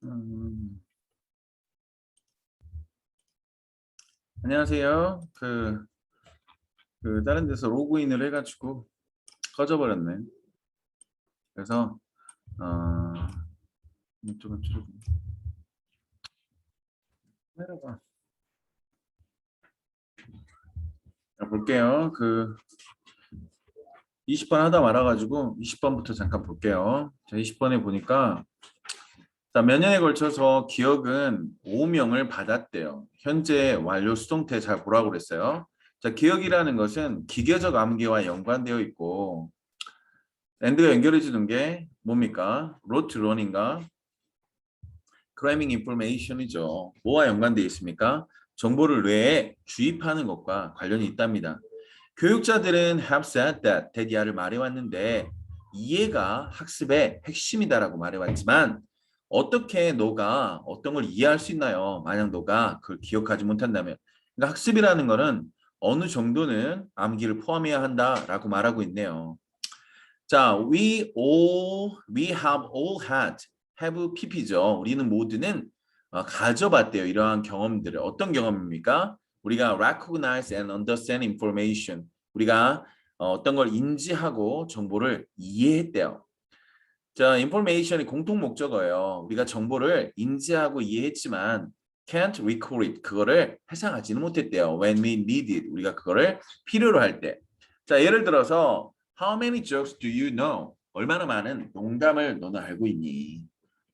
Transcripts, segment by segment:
음, 안녕하세요. 다른 데서 로그인을 해가지고 꺼져버렸네. 그래서 좀 카메라가 볼게요. 20번 하다 말아가지고 20번부터 잠깐 볼게요. 자, 20번에 보니까 자, 몇 년에 걸쳐서 기억은 5명을 받았대요. 현재 완료 수동태 잘 보라고 그랬어요. 자, 기억이라는 것은 기계적 암기와 연관되어 있고 앤드가 연결해 주는 게 뭡니까? 로트 런인가? 크라이밍 인포메이션이죠. 뭐와 연관되어 있습니까? 정보를 뇌에 주입하는 것과 관련이 있답니다. 교육자들은 have said that, 대디아를 말해왔는데 이해가 학습의 핵심이다라고 말해왔지만 어떻게 너가 어떤 걸 이해할 수 있나요? 만약 너가 그걸 기억하지 못한다면. 그러니까 학습이라는 거는 어느 정도는 암기를 포함해야 한다라고 말하고 있네요. 자, we have all had, have pp죠. 우리는 모두는 가져봤대요. 이러한 경험들을. 어떤 경험입니까? 우리가 recognize and understand information. 우리가 어떤 걸 인지하고 정보를 이해했대요. 자, information이 공통 목적어예요. 우리가 정보를 인지하고 이해했지만 can't recall it. 그거를 회상하지는 못했대요. When we need it. 우리가 그거를 필요로 할 때. 자, 예를 들어서 How many jokes do you know? 얼마나 많은 농담을 너는 알고 있니?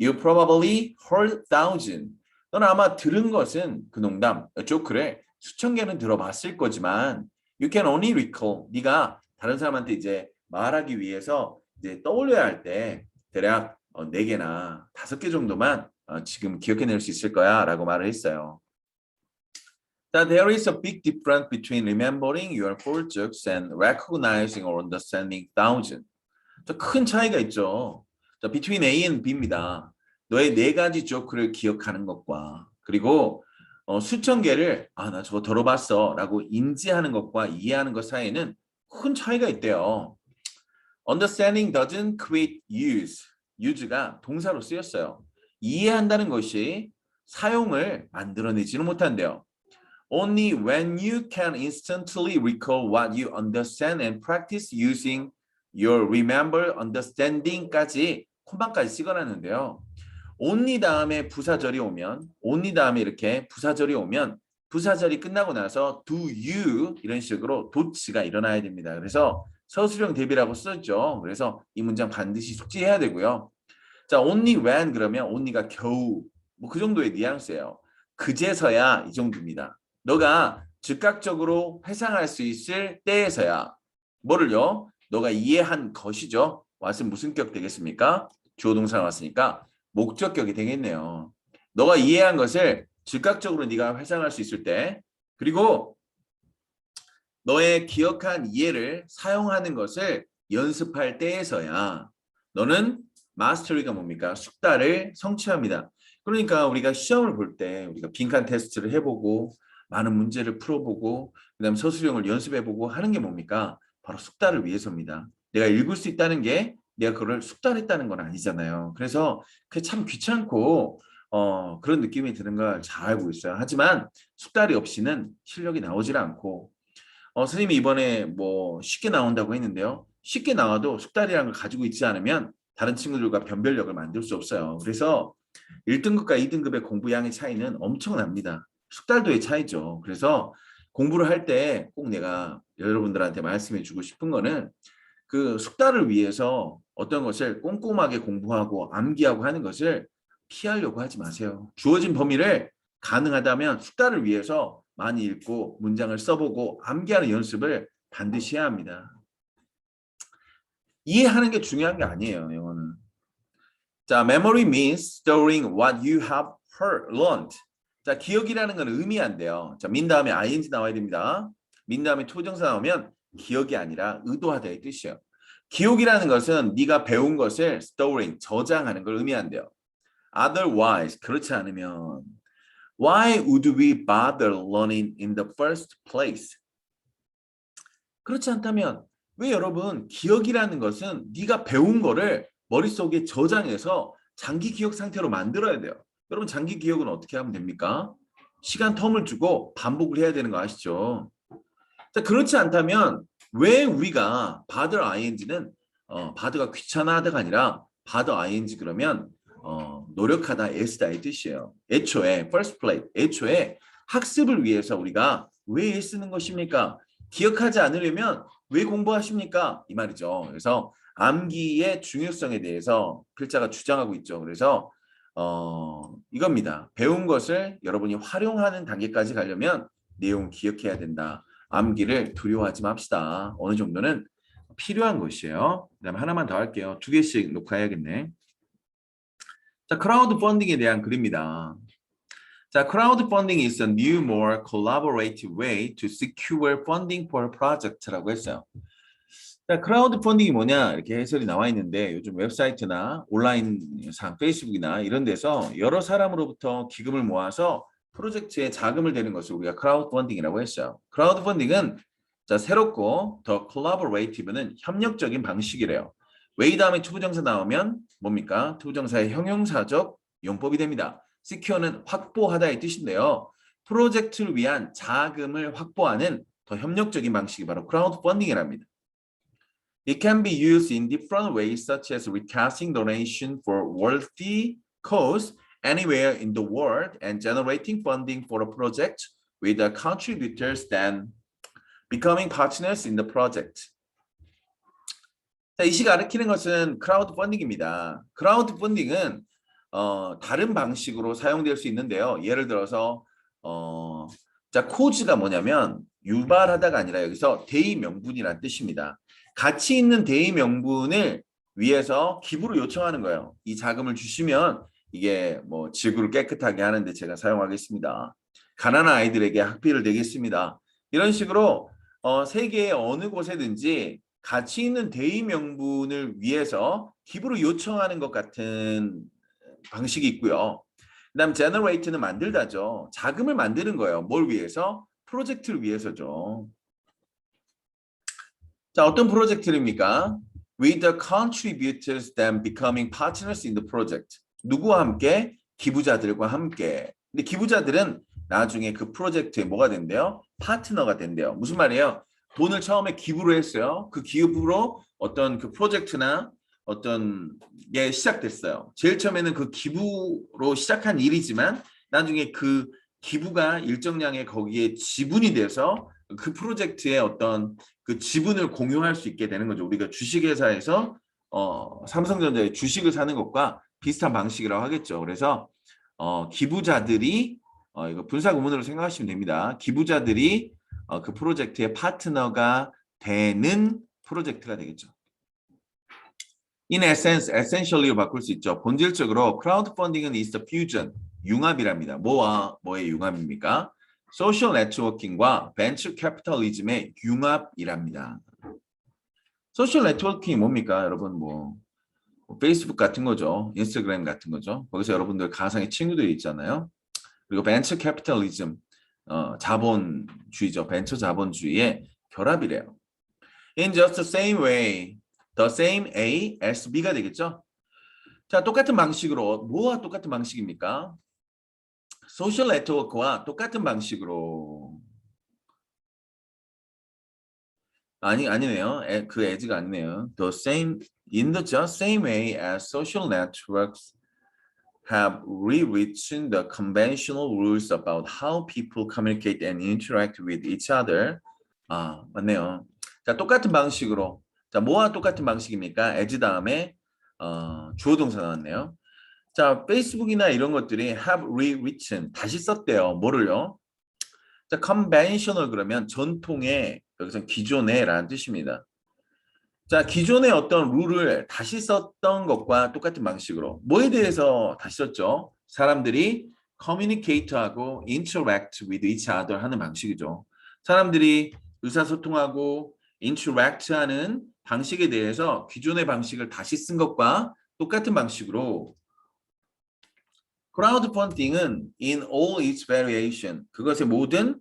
You probably heard thousand. 너는 아마 들은 것은 그 농담, 조크를 수천 개는 들어봤을 거지만 you can only recall. 네가 다른 사람한테 이제 말하기 위해서 이제 떠올려야 할 때 대략 4개나 5개 정도만 지금 기억해낼 수 있을 거야 라고 말을 했어요. That there is a big difference between remembering your four jokes and recognizing or understanding thousand. 큰 차이가 있죠. 자, between A and B입니다. 너의 4가지 조크를 기억하는 것과 그리고 수천 개를 나 저거 들어봤어 라고 인지하는 것과 이해하는 것 사이에는 큰 차이가 있대요. Understanding doesn't create use. use가 동사로 쓰였어요. 이해한다는 것이 사용을 만들어내지는 못한대요. Only when you can instantly recall what you understand and practice using your remember understanding까지 콤마까지 찍어놨는데요. only 다음에 부사절이 오면 only 다음에 이렇게 부사절이 오면 부사절이 끝나고 나서 do you 이런 식으로 도치가 일어나야 됩니다. 그래서 서술형 대비라고 썼죠. 그래서 이 문장 반드시 숙지해야 되고요. 자, only when 그러면 only가 겨우 뭐 그 정도의 뉘앙스예요. 그제서야 이 정도입니다. 너가 즉각적으로 회상할 수 있을 때에서야 뭐를요? 너가 이해한 것이죠. what은 무슨 격 되겠습니까? 주어 동사가 왔으니까 목적격이 되겠네요. 너가 이해한 것을 즉각적으로 네가 회상할 수 있을 때 그리고 너의 기억한 이해를 사용하는 것을 연습할 때에서야 너는 마스터리가 뭡니까? 숙달을 성취합니다. 그러니까 우리가 시험을 볼 때 우리가 빈칸 테스트를 해보고 많은 문제를 풀어보고 그다음 서술형을 연습해보고 하는 게 뭡니까? 바로 숙달을 위해서입니다. 내가 읽을 수 있다는 게 내가 그걸 숙달했다는 건 아니잖아요. 그래서 그게 참 귀찮고 그런 느낌이 드는 걸 잘 알고 있어요. 하지만 숙달이 없이는 실력이 나오질 않고 선생님이 이번에 뭐 쉽게 나온다고 했는데요. 쉽게 나와도 숙달이라는 걸 가지고 있지 않으면 다른 친구들과 변별력을 만들 수 없어요. 그래서 1등급과 2등급의 공부량의 차이는 엄청납니다. 숙달도의 차이죠. 그래서 공부를 할 때 꼭 내가 여러분들한테 말씀해 주고 싶은 거는 그 숙달을 위해서 어떤 것을 꼼꼼하게 공부하고 암기하고 하는 것을 피하려고 하지 마세요. 주어진 범위를 가능하다면 숙달을 위해서 많이 읽고 문장을 써보고 암기하는 연습을 반드시 해야 합니다. 이해하는 게 중요한 게 아니에요. 영어는. 자, memory means storing what you have learned. 자, 기억이라는 건 의미한대요. 자, 민 다음에 ing 나와야 됩니다. 민 다음에 토정사 나오면 기억이 아니라 의도하다의 뜻이에요. 기억이라는 것은 네가 배운 것을 storing, 저장하는 걸 의미한대요. Otherwise, 그렇지 않으면 Why would we bother learning in the first place? 그렇지 않다면 왜 여러분 기억이라는 것은 네가 배운 거를 머릿속에 저장해서 장기 기억 상태로 만들어야 돼요. 여러분 장기 기억은 어떻게 하면 됩니까? 시간 텀을 주고 반복을 해야 되는 거 아시죠? 자, 그렇지 않다면 왜 우리가 bother ing는 bother가 귀찮아하다가 아니라 bother ing 그러면 노력하다 애쓰다 이 뜻이에요. 애초에 first place 애초에 학습을 위해서 우리가 왜 애쓰는 것입니까? 기억하지 않으려면 왜 공부하십니까? 이 말이죠. 그래서 암기의 중요성에 대해서 필자가 주장하고 있죠. 그래서 이겁니다. 배운 것을 여러분이 활용하는 단계까지 가려면 내용 기억해야 된다. 암기를 두려워하지 맙시다. 어느 정도는 필요한 것이에요. 그다음에 하나만 더 할게요. 2개씩 녹화해야겠네. 자, 크라우드 펀딩에 대한 글입니다. 자, crowd funding is a new, more collaborative way to secure funding for a project라고 했어요. 자, 크라우드 펀딩이 뭐냐 이렇게 해설이 나와 있는데 요즘 웹사이트나 온라인상 페이스북이나 이런 데서 여러 사람으로부터 기금을 모아서 프로젝트에 자금을 대는 것을 우리가 크라우드 펀딩이라고 했어요. 크라우드 펀딩은 자, 새롭고 더 콜라보레이티브는 협력적인 방식이래요. 웨이 다음에 투부정사 나오면 뭡니까? 투부정사의 형용사적 용법이 됩니다. secure는 확보하다의 뜻인데요. 프로젝트를 위한 자금을 확보하는 더 협력적인 방식이 바로 크라우드 펀딩이랍니다. It can be used in different ways, such as requesting donation for worthy cause anywhere in the world and generating funding for a project with the contributors then becoming partners in the project. 자, 이 시가 가리키는 것은 크라우드 펀딩입니다. 크라우드 펀딩은 다른 방식으로 사용될 수 있는데요. 예를 들어서 자, 코즈가 뭐냐면 유발하다가 아니라 여기서 대의 명분이라는 뜻입니다. 가치 있는 대의 명분을 위해서 기부를 요청하는 거예요. 이 자금을 주시면 이게 뭐 지구를 깨끗하게 하는데 제가 사용하겠습니다. 가난한 아이들에게 학비를 내겠습니다. 이런 식으로 세계의 어느 곳에든지 가치 있는 대의 명분을 위해서 기부를 요청하는 것 같은 방식이 있고요. 그다음 generate는 만들다죠. 자금을 만드는 거예요. 뭘 위해서? 프로젝트를 위해서죠. 자, 어떤 프로젝트입니까? With the contributors then becoming partners in the project. 누구와 함께? 기부자들과 함께. 근데 기부자들은 나중에 그 프로젝트에 뭐가 된대요? 파트너가 된대요. 무슨 말이에요? 돈을 처음에 기부를 했어요. 그 기부로 어떤 그 프로젝트나 어떤 게 시작됐어요. 제일 처음에는 그 기부로 시작한 일이지만 나중에 그 기부가 일정량의 거기에 지분이 돼서 그 프로젝트의 어떤 그 지분을 공유할 수 있게 되는 거죠. 우리가 주식회사에서 삼성전자의 주식을 사는 것과 비슷한 방식이라고 하겠죠. 그래서 기부자들이 이거 분사 구문으로 생각하시면 됩니다. 기부자들이 그 프로젝트의 파트너가 되는 프로젝트가 되겠죠. In essence, essentially로 바꿀 수 있죠. 본질적으로 크라우드 펀딩은 is the fusion, 융합이랍니다. 뭐와 뭐의 융합입니까? 소셜 네트워킹과 벤처 캐피탈리즘의 융합이랍니다. 소셜 네트워킹이 뭡니까? 여러분 뭐 페이스북 같은 거죠. 인스타그램 같은 거죠. 거기서 여러분들 가상의 친구들이 있잖아요. 그리고 벤처 캐피탈리즘, 자본주의죠. 벤처 자본주의의 결합이래요. In just the same way, the same A as B가 되겠죠. 자, 똑같은 방식으로 뭐와 똑같은 방식입니까? 소셜 네트워크와 똑같은 방식으로 아니네요. 그 as가 아니네요. The same in the just same way as social networks have rewritten the conventional rules about how people communicate and interact with each other. 맞네요. 자, 똑같은 방식으로. 자, 뭐와 똑같은 방식입니까? as 다음에 주어 동사 나왔네요. 자, 페이스북이나 이런 것들이 have rewritten 다시 썼대요. 뭐를요? 자, conventional 그러면 전통의 여기서 기존의라는 뜻입니다. 자, 기존의 어떤 룰을 다시 썼던 것과 똑같은 방식으로 뭐에 대해서 다시 썼죠? 사람들이 communicate하고 interact with each other 하는 방식이죠. 사람들이 의사소통하고 interact하는 방식에 대해서 기존의 방식을 다시 쓴 것과 똑같은 방식으로 크라우드 펀딩은 in all its variation 그것의 모든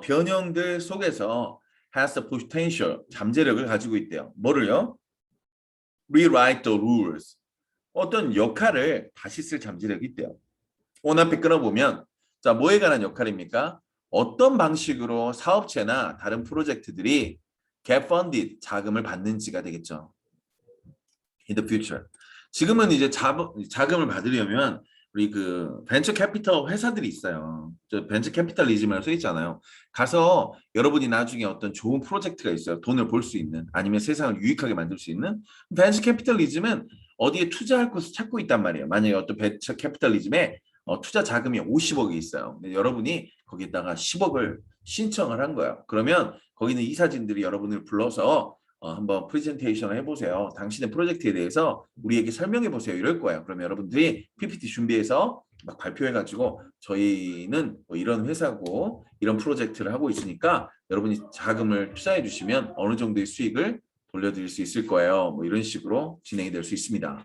변형들 속에서 has the potential 잠재력을 가지고 있대요. 뭐를요? Rewrite the rules 어떤 역할을 다시 쓸 잠재력이 있대요. 오늘 앞에 끊어보면 자, 뭐에 관한 역할입니까? 어떤 방식으로 사업체나 다른 프로젝트들이 get funded 자금을 받는지가 되겠죠. In the future. 지금은 이제 자금을 받으려면 우리 그 벤처 캐피털 회사들이 있어요. 저 벤처 캐피탈리즘이라고 써 있잖아요. 가서 여러분이 나중에 어떤 좋은 프로젝트가 있어요. 돈을 벌 수 있는 아니면 세상을 유익하게 만들 수 있는 벤처 캐피탈리즘은 어디에 투자할 곳을 찾고 있단 말이에요. 만약에 어떤 벤처 캐피탈리즘에 투자 자금이 50억이 있어요. 근데 여러분이 거기에다가 10억을 신청을 한 거예요. 그러면 거기는 이사진들이 여러분을 불러서 한번 프레젠테이션을 해보세요. 당신의 프로젝트에 대해서 우리에게 설명해 보세요. 이럴 거예요. 그러면 여러분들이 PPT 준비해서 막 발표해가지고 저희는 뭐 이런 회사고 이런 프로젝트를 하고 있으니까 여러분이 자금을 투자해 주시면 어느 정도의 수익을 돌려드릴 수 있을 거예요. 뭐 이런 식으로 진행이 될 수 있습니다.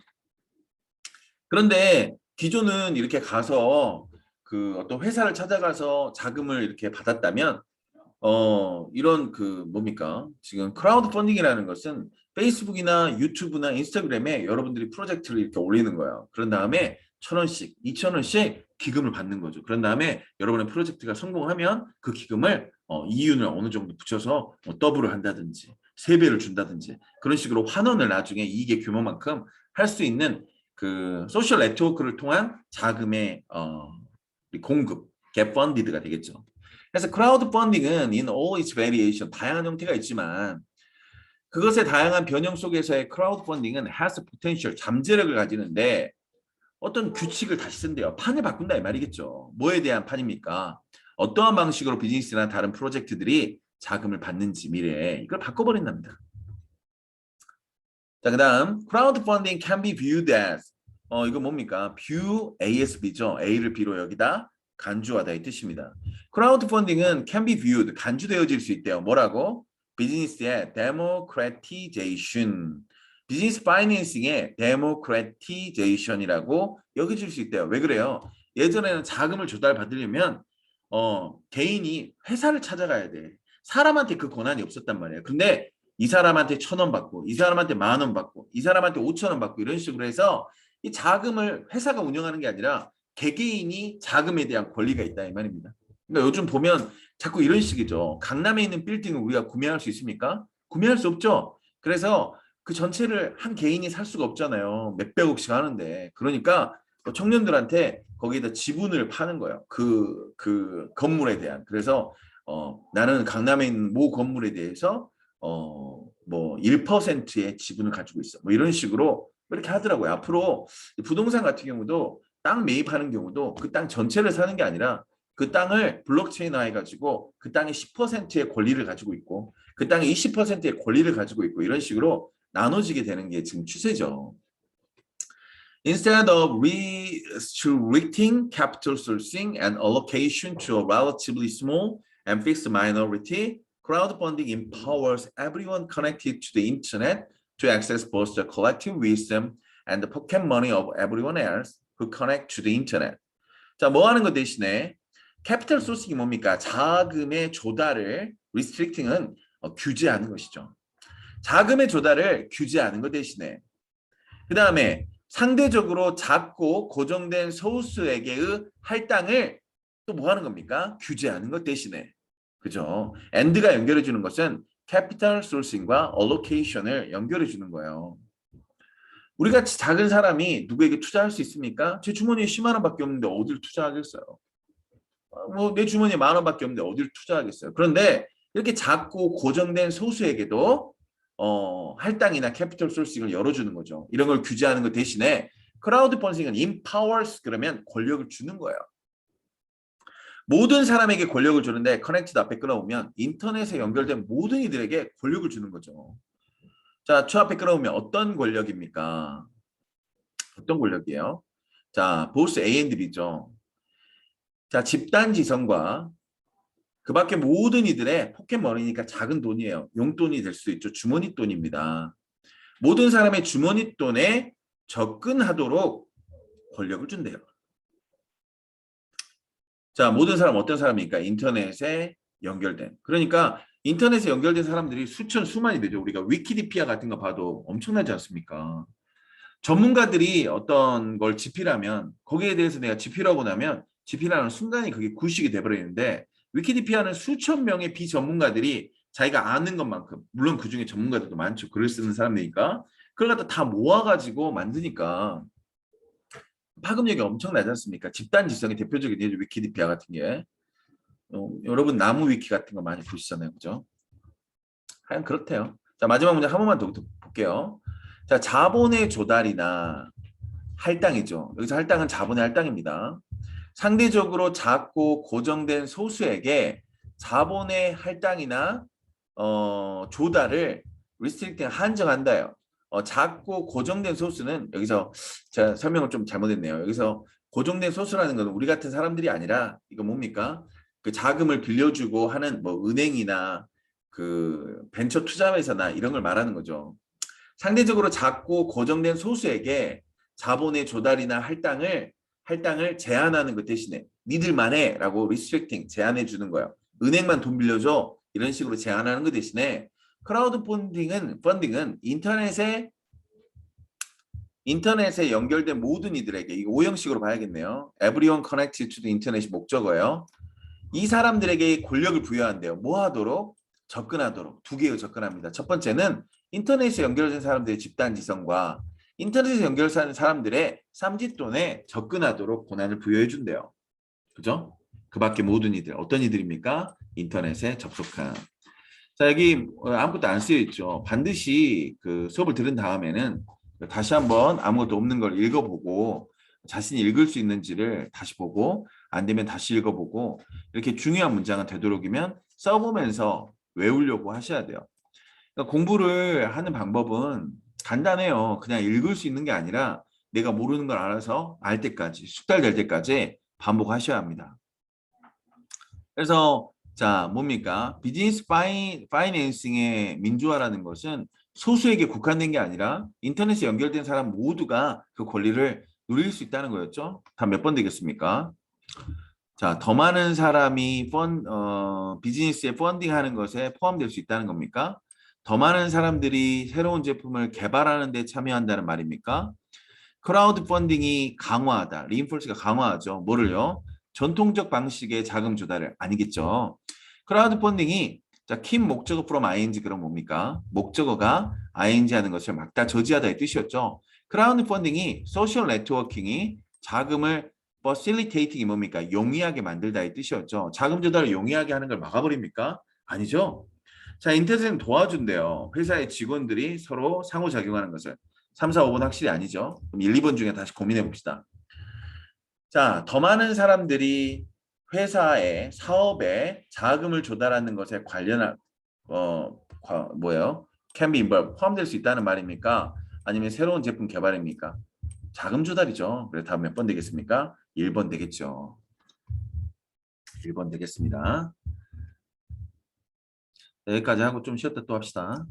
그런데 기존은 이렇게 가서 그 어떤 회사를 찾아가서 자금을 이렇게 받았다면 이런 그 뭡니까? 지금 크라우드 펀딩이라는 것은 페이스북이나 유튜브나 인스타그램에 여러분들이 프로젝트를 이렇게 올리는 거예요. 그런 다음에 1,000원씩, 2,000원씩 기금을 받는 거죠. 그런 다음에 여러분의 프로젝트가 성공하면 그 기금을 이윤을 어느 정도 붙여서 더블을 한다든지 3배를 준다든지 그런 식으로 환원을 나중에 이익의 규모만큼 할 수 있는 그 소셜 네트워크를 통한 자금의 공급, get funded가 되겠죠. 그래서 크라우드 펀딩은 in all its variation 다양한 형태가 있지만 그것의 다양한 변형 속에서의 크라우드 펀딩은 has potential 잠재력을 가지는데 어떤 규칙을 다시 쓴대요. 판을 바꾼다 이 말이겠죠. 뭐에 대한 판입니까? 어떠한 방식으로 비즈니스나 다른 프로젝트들이 자금을 받는지 미래에 이걸 바꿔버린답니다. 자, 그다음 crowd funding can be viewed as 이거 뭡니까? view ASB죠. A를 B로 여기다 간주하다 이 뜻입니다. 크라우드 펀딩은 can be viewed 간주되어질 수 있대요. 뭐라고? 비즈니스의 democratization. 비즈니스 파이낸싱의 democratization이라고 여겨질 수 있대요. 왜 그래요? 예전에는 자금을 조달받으려면 개인이 회사를 찾아가야 돼. 사람한테 그 권한이 없었단 말이에요. 근데 이 사람한테 1,000원 받고 이 사람한테 10,000원 받고 이 사람한테 5,000원 받고 이런 식으로 해서 이 자금을 회사가 운영하는 게 아니라 개개인이 자금에 대한 권리가 있다 이 말입니다. 그러니까 요즘 보면 자꾸 이런 식이죠. 강남에 있는 빌딩을 우리가 구매할 수 있습니까? 구매할 수 없죠. 그래서 그 전체를 한 개인이 살 수가 없잖아요. 몇백억씩 하는데. 그러니까 청년들한테 거기에다 지분을 파는 거예요. 그 건물에 대한. 그래서 나는 강남에 있는 모 건물에 대해서 뭐 1%의 지분을 가지고 있어. 뭐 이런 식으로 이렇게 하더라고요. 앞으로 부동산 같은 경우도 땅 매입하는 경우도 그 땅 전체를 사는 게 아니라 그 땅을 블록체인화 해가지고 그 땅의 10%의 권리를 가지고 있고 그 땅의 20%의 권리를 가지고 있고 이런 식으로 나눠지게 되는 게 지금 추세죠. Instead of restricting capital sourcing and allocation to a relatively small and fixed minority, crowdfunding empowers everyone connected to the internet to access both the collective wisdom and the pocket money of everyone else who connect to the internet. 자, 뭐 하는 것 대신에 캐피탈 소싱이 뭡니까? 자금의 조달을 restricting은 규제하는 것이죠. 자금의 조달을 규제하는 것 대신에 그 다음에 상대적으로 작고 고정된 소수에게의 할당을 또 뭐 하는 겁니까? 규제하는 것 대신에. 그죠? and가 연결해 주는 것은 capital sourcing과 allocation을 연결해 주는 거예요. 우리 같이 작은 사람이 누구에게 투자할 수 있습니까? 제 주머니에 10만 원밖에 없는데 어딜 투자하겠어요? 뭐 내 주머니에 10,000원밖에 없는데 어딜 투자하겠어요? 그런데 이렇게 작고 고정된 소수에게도 할당이나 캐피털 소싱을 열어주는 거죠. 이런 걸 규제하는 것 대신에 크라우드 펀딩은 empowers 그러면 권력을 주는 거예요. 모든 사람에게 권력을 주는데 커넥티드 앞에 끌어오면 인터넷에 연결된 모든 이들에게 권력을 주는 거죠. 자, 저 앞에 끌어오면 어떤 권력입니까? 어떤 권력이에요? 자, 보스 A&B죠. 자, 집단 지성과 그 밖에 모든 이들의 포켓머니니까 작은 돈이에요. 용돈이 될 수도 있죠. 주머니 돈입니다. 모든 사람의 주머니 돈에 접근하도록 권력을 준대요. 자, 모든 사람 어떤 사람입니까? 인터넷에 연결된. 그러니까 인터넷에 연결된 사람들이 수천, 수만이 되죠. 우리가 위키디피아 같은 거 봐도 엄청나지 않습니까? 전문가들이 어떤 걸 집필하면 거기에 대해서 내가 집필하고 나면 집필하는 순간이 그게 구식이 돼버리는데 위키디피아는 수천 명의 비전문가들이 자기가 아는 것만큼 물론 그중에 전문가들도 많죠. 글을 쓰는 사람들이니까 그걸 갖다 다 모아가지고 만드니까 파급력이 엄청나지 않습니까? 집단 지성의 대표적인 예죠. 위키디피아 같은 게. 여러분 나무 위키 같은 거 많이 보시잖아요. 그죠? 하여간 그렇대요. 자, 마지막 문제 한 번만 더 볼게요. 자, 자본의 조달이나 할당이죠. 여기서 할당은 자본의 할당입니다. 상대적으로 작고 고정된 소수에게 자본의 할당이나 조달을 restricting 한정한다요. 작고 고정된 소수는 여기서 제가 설명을 좀 잘못했네요. 여기서 고정된 소수라는 것은 우리 같은 사람들이 아니라 이거 뭡니까? 그 자금을 빌려주고 하는 뭐 은행이나 그 벤처 투자회사나 이런 걸 말하는 거죠. 상대적으로 작고 고정된 소수에게 자본의 조달이나 할당을 제한하는 것 대신에 니들만 해라고 restricting 제한해 주는 거예요. 은행만 돈 빌려줘 이런 식으로 제한하는 것 대신에 크라우드 펀딩은 인터넷에 연결된 모든 이들에게 이거 오형식으로 봐야겠네요. Everyone connected to the internet이 목적어예요. 이 사람들에게 권력을 부여한대요. 뭐 하도록? 접근하도록. 두 개의 접근합니다. 첫 번째는 인터넷에 연결된 사람들의 집단 지성과 인터넷에 연결된 사람들의 삼짓돈에 접근하도록 권한을 부여해 준대요. 그죠? 그 밖에 모든 이들. 어떤 이들입니까? 인터넷에 접속한. 자, 여기 아무것도 안 쓰여 있죠. 반드시 그 수업을 들은 다음에는 다시 한번 아무것도 없는 걸 읽어보고 자신이 읽을 수 있는지를 다시 보고 안 되면 다시 읽어보고 이렇게 중요한 문장은 되도록이면 써보면서 외우려고 하셔야 돼요. 그러니까 공부를 하는 방법은 간단해요. 그냥 읽을 수 있는 게 아니라 내가 모르는 걸 알아서 알 때까지, 숙달될 때까지 반복하셔야 합니다. 그래서 자, 뭡니까? 비즈니스 파이낸싱의 민주화라는 것은 소수에게 국한된 게 아니라 인터넷에 연결된 사람 모두가 그 권리를 누릴 수 있다는 거였죠. 다 몇 번 되겠습니까? 자, 더 많은 사람이 비즈니스에 펀딩하는 것에 포함될 수 있다는 겁니까? 더 많은 사람들이 새로운 제품을 개발하는 데 참여한다는 말입니까? 크라우드 펀딩이 강화하다. 리인폴스가 강화하죠. 뭐를요? 전통적 방식의 자금 조달을 아니겠죠. 크라우드 펀딩이 자, 킴 목적어 from ing 그럼 뭡니까? 목적어가 ing 하는 것을 막다 저지하다의 뜻이었죠. 크라우드 펀딩이 소셜 네트워킹이 자금을 facilitating이 뭡니까? 용이하게 만들다의 뜻이었죠. 자금 조달을 용이하게 하는 걸 막아버립니까? 아니죠. 자, 인터넷은 도와준대요. 회사의 직원들이 서로 상호작용하는 것을. 3, 4, 5번 확실히 아니죠. 그럼 1, 2번 중에 다시 고민해 봅시다. 자, 더 많은 사람들이 회사의 사업에 자금을 조달하는 것에 관련한 뭐예요? can be involved 포함될 수 있다는 말입니까? 아니면 새로운 제품 개발입니까? 자금 조달이죠. 그래서 다음 몇 번 되겠습니까? 1번 되겠죠. 1번 되겠습니다. 여기까지 하고 좀 쉬었다 또 합시다.